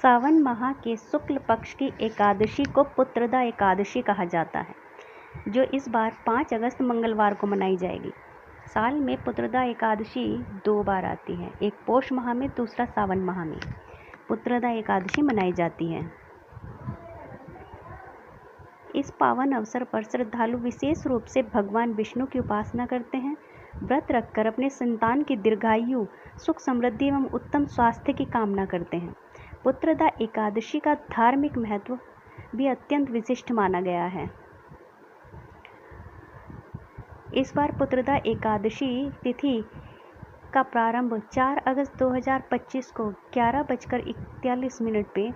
सावन माह के शुक्ल पक्ष की एकादशी को पुत्रदा एकादशी कहा जाता है, जो इस बार 5 अगस्त मंगलवार को मनाई जाएगी। साल में पुत्रदा एकादशी 2 बार आती है, एक पोष माह में, दूसरा सावन माह में पुत्रदा एकादशी मनाई जाती है। इस पावन अवसर पर श्रद्धालु विशेष रूप से भगवान विष्णु की उपासना करते हैं। व्रत रखकर अपने संतान की दीर्घायु, सुख समृद्धि एवं उत्तम स्वास्थ्य की कामना करते हैं। पुत्रदा एकादशी का धार्मिक महत्व भी अत्यंत विशिष्ट माना गया है। इस बार पुत्रदा एकादशी तिथि का प्रारंभ 4 अगस्त 2025 को 11:41 पे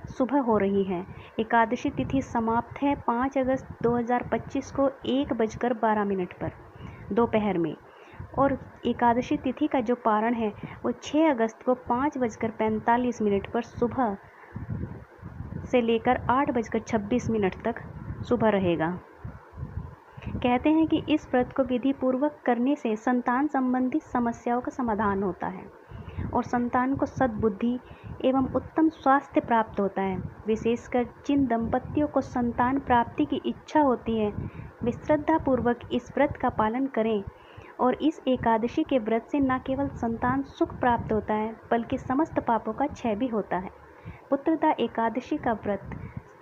सुबह हो रही है। एकादशी तिथि समाप्त है 5 अगस्त 2025 को 1:12 पर दोपहर में, और एकादशी तिथि का जो पारण है वो 6 अगस्त को 5:45 पर सुबह से लेकर 8:26 तक सुबह रहेगा। कहते हैं कि इस व्रत को विधि पूर्वक करने से संतान संबंधी समस्याओं का समाधान होता है और संतान को सद्बुद्धि एवं उत्तम स्वास्थ्य प्राप्त होता है। विशेषकर जिन दंपतियों को संतान प्राप्ति की इच्छा होती है, वे श्रद्धापूर्वक इस व्रत का पालन करें, और इस एकादशी के व्रत से न केवल संतान सुख प्राप्त होता है, बल्कि समस्त पापों का क्षय भी होता है। पुत्रदा एकादशी का व्रत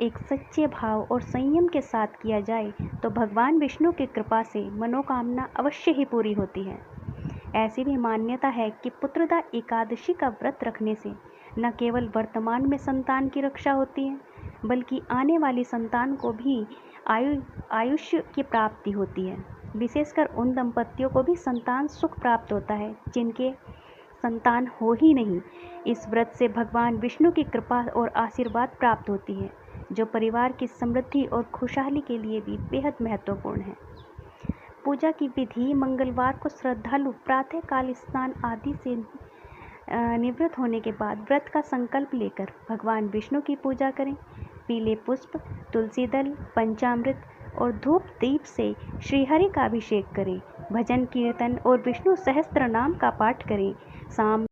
एक सच्चे भाव और संयम के साथ किया जाए तो भगवान विष्णु की कृपा से मनोकामना अवश्य ही पूरी होती है। ऐसी भी मान्यता है कि पुत्रदा एकादशी का व्रत रखने से न केवल वर्तमान में संतान की रक्षा होती है, बल्कि आने वाली संतान को भी आयुष्य की प्राप्ति होती है। विशेषकर उन दंपतियों को भी संतान सुख प्राप्त होता है जिनके संतान हो ही नहीं। इस व्रत से भगवान विष्णु की कृपा और आशीर्वाद प्राप्त होती है, जो परिवार की समृद्धि और खुशहाली के लिए भी बेहद महत्वपूर्ण है। पूजा की विधि: मंगलवार को श्रद्धालु प्रातःकाल स्नान आदि से निवृत्त होने के बाद व्रत का संकल्प लेकर भगवान विष्णु की पूजा करें। पीले पुष्प, तुलसी दल, पंचामृत और धूप दीप से श्रीहरि का अभिषेक करें। भजन कीर्तन और विष्णु सहस्त्र नाम का पाठ करें। शाम